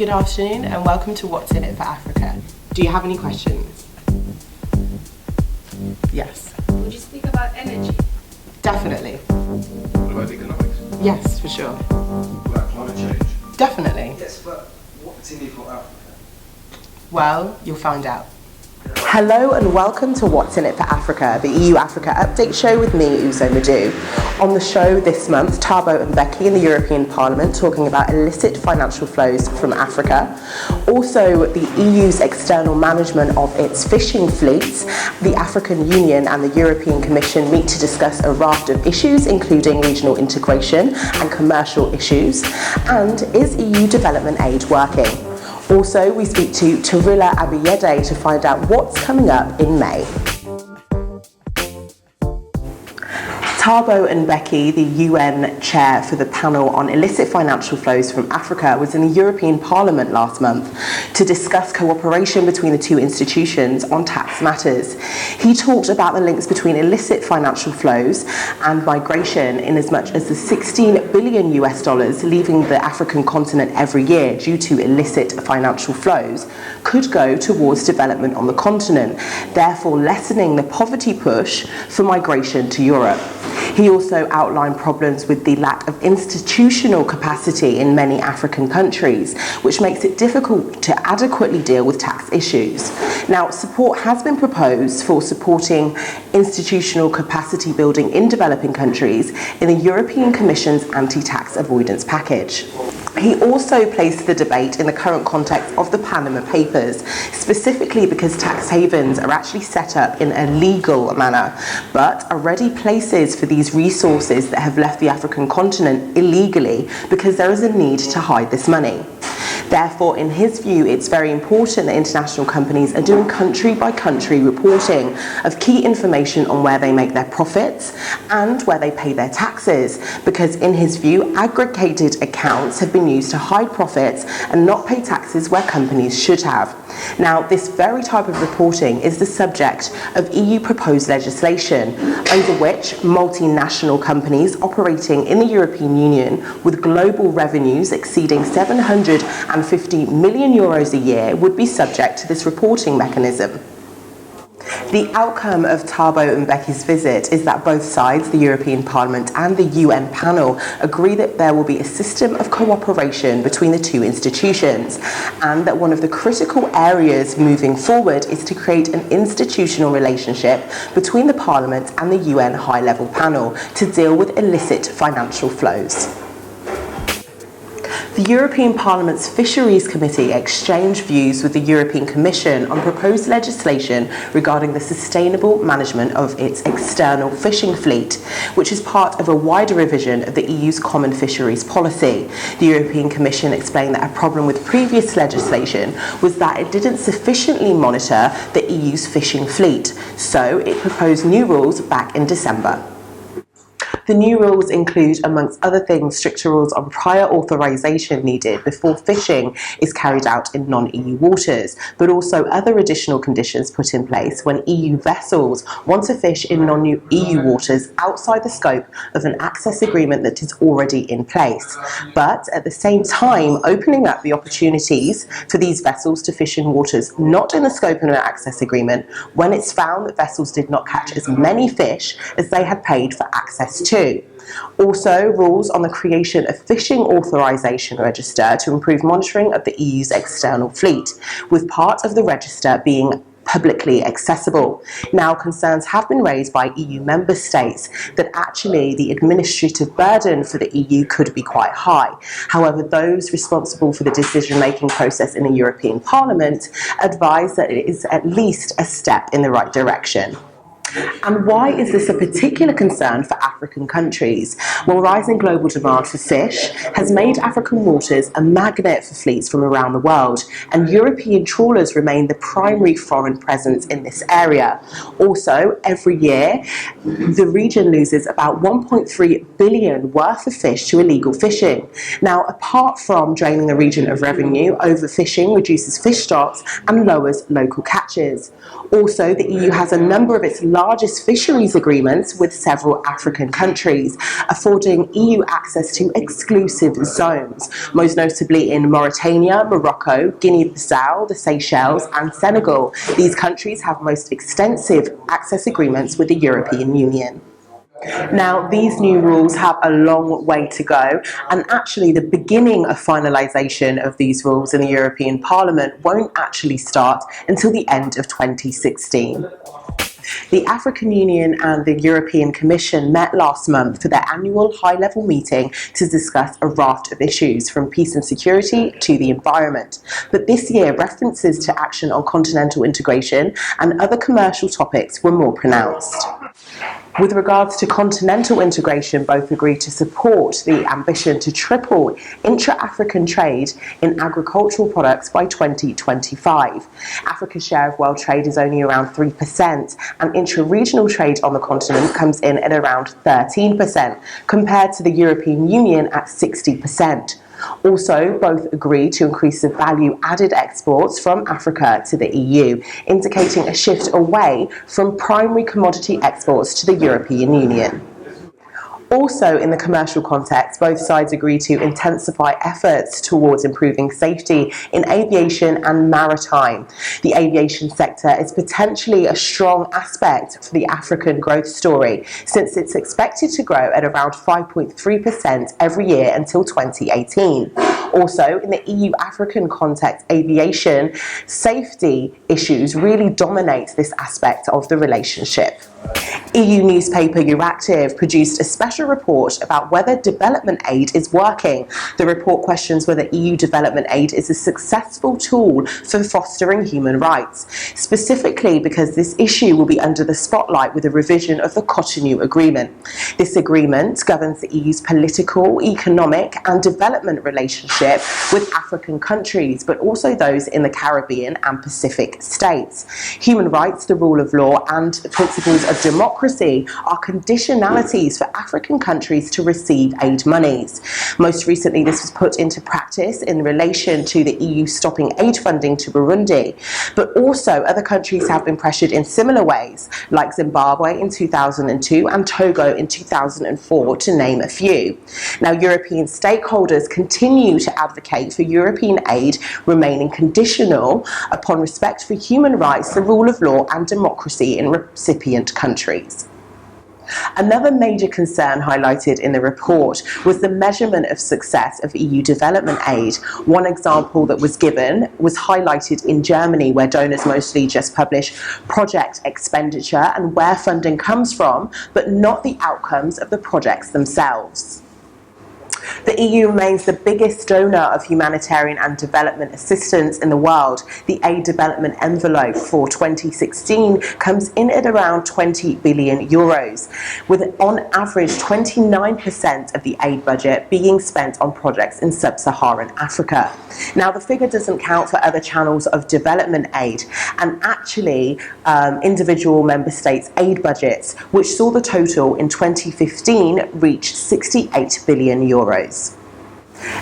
Good afternoon and welcome to What's in it for Africa. Do you have any questions? Yes. Would you speak about energy? Definitely. What about economics? Yes, for sure. What about climate change? Definitely. Yes, but what's in it for Africa? Well, you'll find out. Hello and welcome to What's in it for Africa, the EU Africa update show with me, Uzo Madu. On the show this month, Thabo and Mbeki in the European Parliament talking about illicit financial flows from Africa. Also, the EU's external management of its fishing fleets. The African Union and the European Commission meet to discuss a raft of issues, including regional integration and commercial issues. And is EU development aid working? Also, we speak to Tarila Ebiede to find out what's coming up in May. Thabo and Mbeki, the UN chair for the panel on illicit financial flows from Africa, was in the European Parliament last month to discuss cooperation between the two institutions on tax matters. He talked about the links between illicit financial flows and migration, in as much as the $16 billion leaving the African continent every year due to illicit financial flows could go towards development on the continent, therefore lessening the poverty push for migration to Europe. He also outlined problems with the lack of institutional capacity in many African countries, which makes it difficult to adequately deal with tax issues. Now, support has been proposed for supporting institutional capacity building in developing countries in the European Commission's anti-tax avoidance package. He also placed the debate in the current context of the Panama Papers, specifically because tax havens are actually set up in a legal manner, but are ready places for these resources that have left the African continent illegally because there is a need to hide this money. Therefore, in his view, it's very important that international companies are doing country-by-country reporting of key information on where they make their profits and where they pay their taxes, because in his view, aggregated accounts have been used to hide profits and not pay taxes where companies should have. Now, this very type of reporting is the subject of EU proposed legislation, under which multinational companies operating in the European Union with global revenues exceeding €750 million a year would be subject to this reporting mechanism. The outcome of Thabo and Mbeki's visit is that both sides, the European Parliament and the UN panel, agree that there will be a system of cooperation between the two institutions, and that one of the critical areas moving forward is to create an institutional relationship between the Parliament and the UN high-level panel to deal with illicit financial flows. The European Parliament's Fisheries Committee exchanged views with the European Commission on proposed legislation regarding the sustainable management of its external fishing fleet, which is part of a wider revision of the EU's common fisheries policy. The European Commission explained that a problem with previous legislation was that it didn't sufficiently monitor the EU's fishing fleet, so it proposed new rules back in December. The new rules include, amongst other things, stricter rules on prior authorization needed before fishing is carried out in non-EU waters, but also other additional conditions put in place when EU vessels want to fish in non-EU waters outside the scope of an access agreement that is already in place, but at the same time opening up the opportunities for these vessels to fish in waters not in the scope of an access agreement when it's found that vessels did not catch as many fish as they had paid for access to. Also, rules on the creation of fishing authorization register to improve monitoring of the EU's external fleet, with part of the register being publicly accessible. Now, concerns have been raised by EU member states that actually the administrative burden for the EU could be quite high. However, those responsible for the decision-making process in the European Parliament advise that it is at least a step in the right direction. And why is this a particular concern for African countries? Well, rising global demand for fish has made African waters a magnet for fleets from around the world, and European trawlers remain the primary foreign presence in this area. Also, every year, the region loses about 1.3 billion worth of fish to illegal fishing. Now, apart from draining the region of revenue, overfishing reduces fish stocks and lowers local catches. Also, the EU has a number of its largest fisheries agreements with several African countries, affording EU access to exclusive zones, most notably in Mauritania, Morocco, Guinea-Bissau, the Seychelles and Senegal. These countries have most extensive access agreements with the European Union. Now, these new rules have a long way to go, and actually the beginning of finalisation of these rules in the European Parliament won't actually start until the end of 2016. The African Union and the European Commission met last month for their annual high-level meeting to discuss a raft of issues, from peace and security to the environment. But this year, references to action on continental integration and other commercial topics were more pronounced. With regards to continental integration, both agreed to support the ambition to triple intra-African trade in agricultural products by 2025. Africa's share of world trade is only around 3%, and intra-regional trade on the continent comes in at around 13%, compared to the European Union at 60%. Also, both agreed to increase the value-added exports from Africa to the EU, indicating a shift away from primary commodity exports to the European Union. Also, in the commercial context, both sides agreed to intensify efforts towards improving safety in aviation and maritime. The aviation sector is potentially a strong aspect for the African growth story, since it's expected to grow at around 5.3% every year until 2018. Also, in the EU-African context, aviation safety issues really dominate this aspect of the relationship. EU newspaper Euractiv produced a special report about whether development aid is working. The report questions whether EU development aid is a successful tool for fostering human rights, specifically because this issue will be under the spotlight with a revision of the Cotonou Agreement. This agreement governs the EU's political, economic and development relationship with African countries, but also those in the Caribbean and Pacific states. Human rights, the rule of law and the principles of democracy are conditionalities for African countries to receive aid monies. Most recently, this was put into practice in relation to the EU stopping aid funding to Burundi, but also other countries have been pressured in similar ways, like Zimbabwe in 2002 and Togo in 2004, to name a few. Now, European stakeholders continue to advocate for European aid remaining conditional upon respect for human rights, the rule of law and democracy in recipient countries. Another major concern highlighted in the report was the measurement of success of EU development aid. One example that was given was highlighted in Germany, where donors mostly just publish project expenditure and where funding comes from, but not the outcomes of the projects themselves. The EU remains the biggest donor of humanitarian and development assistance in the world. The aid development envelope for 2016 comes in at around 20 billion euros, with on average 29% of the aid budget being spent on projects in sub-Saharan Africa. Now, the figure doesn't count for other channels of development aid, and actually individual member states' aid budgets, which saw the total in 2015 reach 68 billion euros.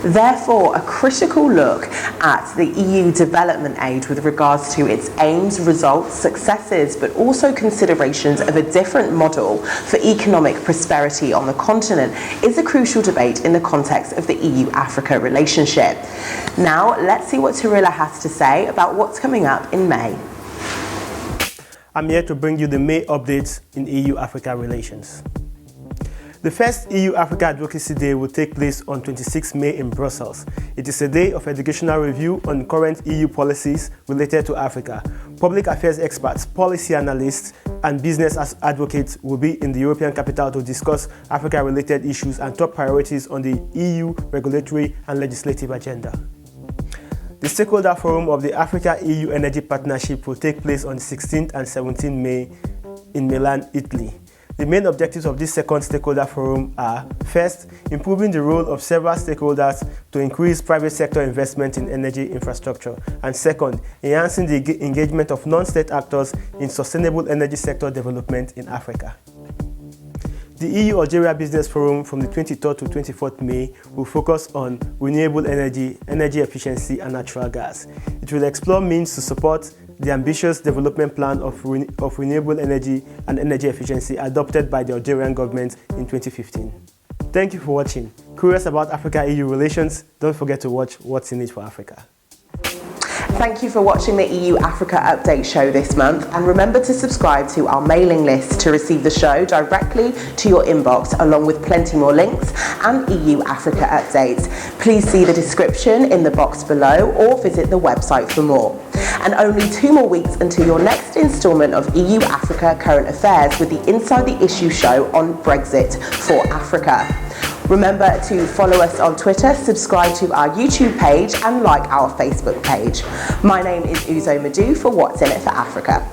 Therefore, a critical look at the EU development aid with regards to its aims, results, successes, but also considerations of a different model for economic prosperity on the continent is a crucial debate in the context of the EU-Africa relationship. Now, let's see what Tarila has to say about what's coming up in May. I'm here to bring you the May updates in EU-Africa relations. The first EU-Africa Advocacy Day will take place on 26 May in Brussels. It is a day of educational review on current EU policies related to Africa. Public affairs experts, policy analysts, and business advocates will be in the European capital to discuss Africa-related issues and top priorities on the EU regulatory and legislative agenda. The Stakeholder Forum of the Africa-EU Energy Partnership will take place on 16th and 17th May in Milan, Italy. The main objectives of this second stakeholder forum are: first, improving the role of several stakeholders to increase private sector investment in energy infrastructure, and second, enhancing the engagement of non-state actors in sustainable energy sector development in Africa. The EU-Algeria Business Forum from the 23rd to 24th May will focus on renewable energy, energy efficiency and natural gas. It will explore means to support the ambitious development plan of renewable energy and energy efficiency adopted by the Algerian government in 2015. Thank you for watching. Curious about Africa-EU relations? Don't forget to watch What's in it for Africa. Thank you for watching the EU Africa Update show this month, and remember to subscribe to our mailing list to receive the show directly to your inbox, along with plenty more links and EU Africa updates. Please see the description in the box below or visit the website for more. And only 2 more weeks until your next instalment of EU Africa Current Affairs with the Inside the Issue show on Brexit for Africa. Remember to follow us on Twitter, subscribe to our YouTube page and like our Facebook page. My name is Uzo Madu for What's in it for Africa.